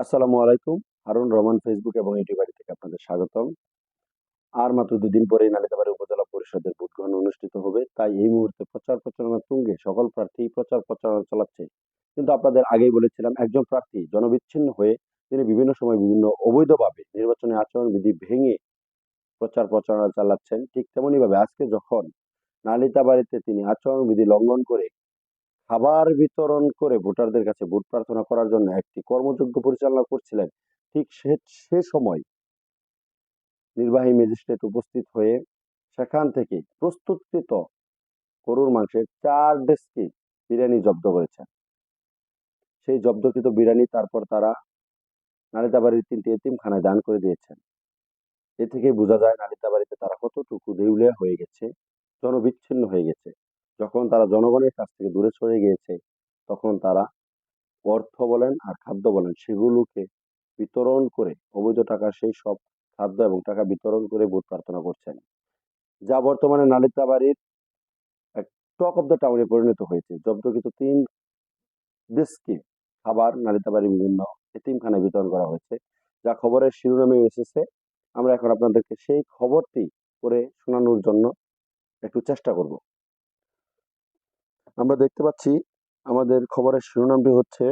আসসালামু আলাইকুম। হারুন রহমান ফেসবুক এবং ইউটিউব আইডি থেকে আপনাদের স্বাগতম। আর মাত্র ২ দিন পরেই নালিতাবাড়ী উপজেলা পরিষদের ভোট গ্রহণ অনুষ্ঠিত হবে। তাই এই মুহূর্তে প্রচার প্রচারণার তুঙ্গে সকল প্রার্থী প্রচার প্রচারণা চালাচ্ছে। কিন্তু আপনাদের আগেই বলেছিলাম একজন প্রার্থী জনবিচ্ছিন্ন হয়ে তিনি বিভিন্ন সময় বিভিন্ন অবৈধভাবে নির্বাচনী আচরণবিধি ভেঙে প্রচার প্রচারণা চালাচ্ছেন। ঠিক তেমনিভাবে আজকে যখন নালিতাবাড়ীতে তিনি আচরণবিধি লঙ্ঘন করে খাবার বিতরণ করে ভোটারদের কাছে ভোট প্রার্থনা করার জন্য একটি কর্মযজ্ঞ পরিচালনা করছিলেন, ঠিক সে সময় নির্বাহী ম্যাজিস্ট্রেট উপস্থিত হয়ে সেখান থেকে প্রস্তুতকৃত গরুর মাংসের ৪ ডেস্কি বিরিয়ানি জব্দ করেছেন। সেই জব্দকৃত বিরিয়ানি তারপর তারা নালিতাবাড়ির ৩টি এতিমখানায় দান করে দিয়েছেন। এ থেকে বোঝা যায় নালিতাবাড়িতে তারা কতটুকু দেউলিয়া হয়ে গেছে, জনবিচ্ছিন্ন হয়ে গেছে। যখন তারা জনগণের কাছ থেকে দূরে সরে গিয়েছে, তখন তারা অর্থ বলেন আর খাদ্য বলেন সেগুলোকে বিতরণ করে অবৈধ টাকার সেই সব খাদ্য এবং টাকা বিতরণ করে ভোট প্রার্থনা করছেন, যা বর্তমানে নালিতাবাড়ির এক টক অফ দ্য টাউনে পরিণত হয়েছে। জব্দকৃত ৩ ডেস্কি খাবার নালিতাবাড়ির বিভিন্ন এতিমখানায় বিতরণ করা হয়েছে, যা খবরের শিরোনামে এসেছে। আমরা এখন আপনাদেরকে সেই খবরটি পড়ে শোনানোর জন্য একটু চেষ্টা করব। আমরা দেখতে পাচ্ছি আমাদের খবরের শিরোনামটি হচ্ছে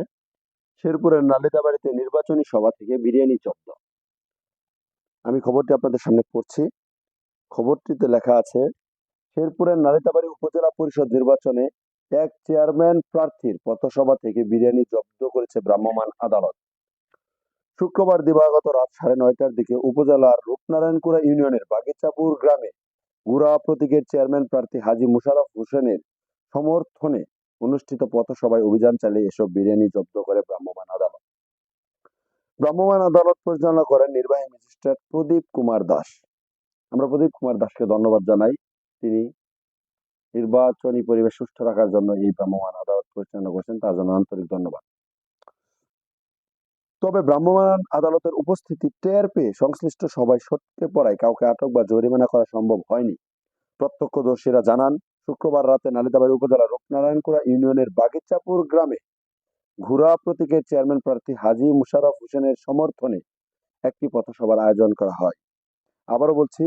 শেরপুরের নালিতাবাড়িতে নির্বাচনী সভা থেকে বিরিয়ানি জব্দ। আমি খবরটি আপনাদের সামনে পড়ছি। খবরটিতে লেখা আছে, শেরপুরের নালিতাবাড়ী উপজেলা পরিষদ নির্বাচনে এক চেয়ারম্যান প্রার্থীর পথসভা থেকে বিরিয়ানি জব্দ করেছে ভ্রাম্যমাণ আদালত। শুক্রবার দিবাগত রাত 9:30টার দিকে উপজেলার রূপনারায়ণপুরা ইউনিয়নের বাগিচাপুর গ্রামে গুড়া প্রতীকের চেয়ারম্যান প্রার্থী হাজী মুশারফ হোসেনের সমর্থনে অনুষ্ঠিত পথসভায় অভিযান চালিয়ে এসব বিরিয়ানি জব্দ করে ভ্রাম্যমাণ আদালত। ভ্রাম্যমাণ আদালত পরিচালনা করেন নির্বাহী ম্যাজিস্ট্রেট প্রদীপ কুমার দাস। আমরা প্রদীপ কুমার দাসকে ধন্যবাদ জানাই। তিনি নির্বাচনী পরিবেশ সুষ্ঠু রাখার জন্য এই ভ্রাম্যমাণ আদালত পরিচালনা করছেন, তার জন্য আন্তরিক ধন্যবাদ। তবে ভ্রাম্যমাণ আদালতের উপস্থিতি টের পেয়ে সংশ্লিষ্ট সবাই সটকে পড়ায় কাউকে আটক বা জরিমানা করা সম্ভব হয়নি। প্রত্যক্ষদর্শীরা জানান, শুক্রবার রাতে নালিতাবাড়ী উপজেলার রূপনারায়ণপুরা ইউনিয়নের বাগিচাপুর গ্রামে ঘুরা প্রতীকের চেয়ারম্যান প্রার্থী হাজী মুশারফ হোসেনের সমর্থনে একটি পথসভার আয়োজন করা হয়। আবারও বলছি,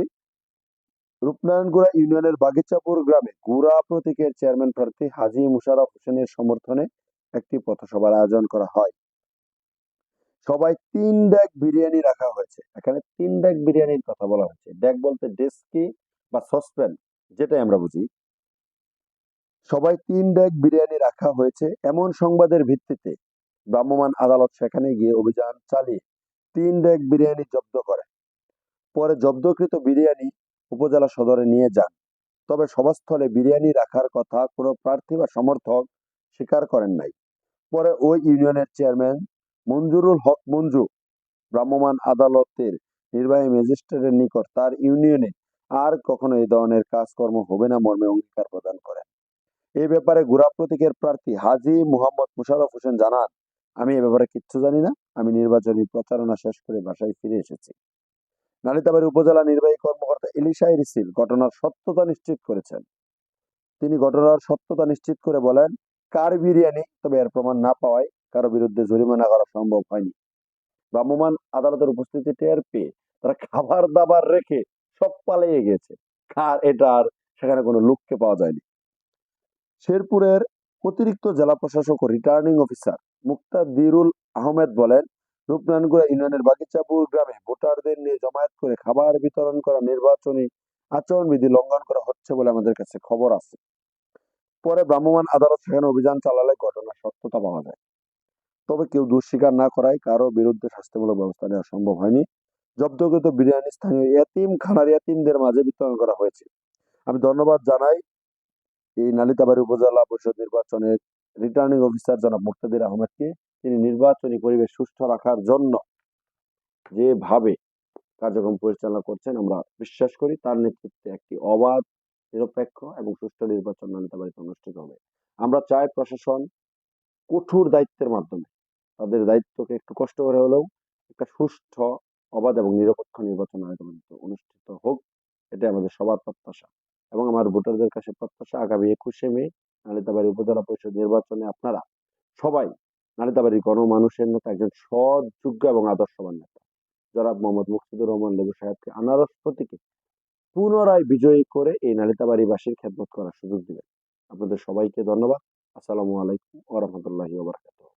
রূপনারায়ণপুরা ইউনিয়নের বাগিচাপুর গ্রামে গুড়া প্রতীকের চেয়ারম্যান প্রার্থী হাজী মুশারফ হোসেনের সমর্থনে একটি পথসভার আয়োজন করা হয়। সবাই ৩ ডেক বিরিয়ানি রাখা হয়েছে। এখানে ৩ ডেক বিরিয়ানির কথা বলা হয়েছে। ডেক বলতে ডেস্কি বা সসপ্যান, যেটাই আমরা বুঝি। সবাই ৩ ডেক বিরিয়ানি রাখা হয়েছে এমন সংবাদের ভিত্তিতে ভ্রাম্যমাণ আদালত সেখানে গিয়ে অভিযান চালিয়ে ৩ ডেক বিরিয়ানি জব্দ করে। পরে জব্দকৃত বিরিয়ানি উপজেলা সদরে নিয়ে যান। তবে সভাস্থলে বিরিয়ানি রাখার কথা কোনো প্রার্থী বা সমর্থক স্বীকার করেন নাই। পরে ওই ইউনিয়নের চেয়ারম্যান মঞ্জুরুল হক মঞ্জু ভ্রাম্যমাণ আদালতের নির্বাহী ম্যাজিস্ট্রেটের নিকট তার ইউনিয়নে আর কখনো এই ধরনের কাজকর্ম হবে না মর্মে অঙ্গীকার প্রদান করেন। এই ব্যাপারে গুড়া প্রতীকের প্রার্থী হাজী মুহাম্মদ মুশারফ হোসেন জানান, আমি এ ব্যাপারে কিচ্ছু জানি না। আমি নির্বাচনী প্রচারণা শেষ করে বাসায় ফিরে এসেছি। নালিতাবাড়ী উপজেলা নির্বাহী কর্মকর্তা ইলিশা ইরিসিল ঘটনার সত্যতা নিশ্চিত করেছেন। তিনি ঘটনার সত্যতা নিশ্চিত করে বলেন, কার বিরিয়ানি তবে এর প্রমাণ না পাওয়ায় কারো বিরুদ্ধে জরিমানা করা সম্ভব হয়নি। ভ্রাম্যমাণ আদালতের উপস্থিতি টের পেয়ে তারা খাবার দাবার রেখে সব পালিয়ে গেছে। কার এটা আর সেখানে কোনো লোককে পাওয়া যায়নি। শেরপুরের অতিরিক্ত জেলা প্রশাসক ও রিটার্নিং অফিসার মুক্তাদিরুল আহমেদ বলেন, রূপনারায়ণপুরা ইউনিয়নের বাগিচাপুর গ্রামে ভোটারদের নিয়ে জমায়েত করে খাবার বিতরণ করা নির্বাচনী আচরণবিধি লঙ্ঘন করা হচ্ছে বলে আমাদের কাছে খবর আছে। পরে ভ্রাম্যমাণ আদালত সেখানে অভিযান চালালে ঘটনার সত্যতা পাওয়া যায়। তবে কেউ দোষ স্বীকার না করায় কারো বিরুদ্ধে শাস্তিমূলক ব্যবস্থা নেওয়া সম্ভব হয়নি। জব্দকৃত বিরিয়ানি স্থানীয় এতিমখানার এতিমদের মাঝে বিতরণ করা হয়েছে। আমি ধন্যবাদ জানাই এই নালিতাবাড়ী উপজেলা পরিষদ নির্বাচনের রিটার্নিং অফিসার জনাব মুক্তাদির আহমেদকে। তিনি নির্বাচনী পরিবেশ সুষ্ঠু রাখার জন্য যেভাবে কার্যক্রম পরিচালনা করছেন, আমরা বিশ্বাস করি তার নেতৃত্বে একটি অবাধ, নিরপেক্ষ এবং সুষ্ঠু নির্বাচন নালিতাবাড়ীতে অনুষ্ঠিত হবে। আমরা চাই প্রশাসন কঠোর দায়িত্বের মাধ্যমে তাদের দায়িত্বকে একটু কষ্ট করে হলেও একটা সুষ্ঠু, অবাধ এবং নিরপেক্ষ নির্বাচন অনুষ্ঠিত হোক। এটা আমাদের সবার প্রত্যাশা এবং আমার ভোটারদের কাছে প্রত্যাশা, আগামী 21শে মে নালিতাবাড়ী উপজেলা পরিষদ নির্বাচনে আপনারা সবাই নালিতাবাড়ির গণমানুষের নেতা, একজন সৎ, যোগ্য এবং আদর্শবান নেতা জনাব মোহাম্মদ মুকসুদুর রহমান লেবু সাহেবকে আনারস প্রতীকে পুনরায় বিজয়ী করে এই নালিতাবাড়িবাসীর খেদমত করার সুযোগ দিবেন। আপনাদের সবাইকে ধন্যবাদ। আসসালামু আলাইকুম ওয়া রাহমাতুল্লাহি ওয়া বারাকাতুহু।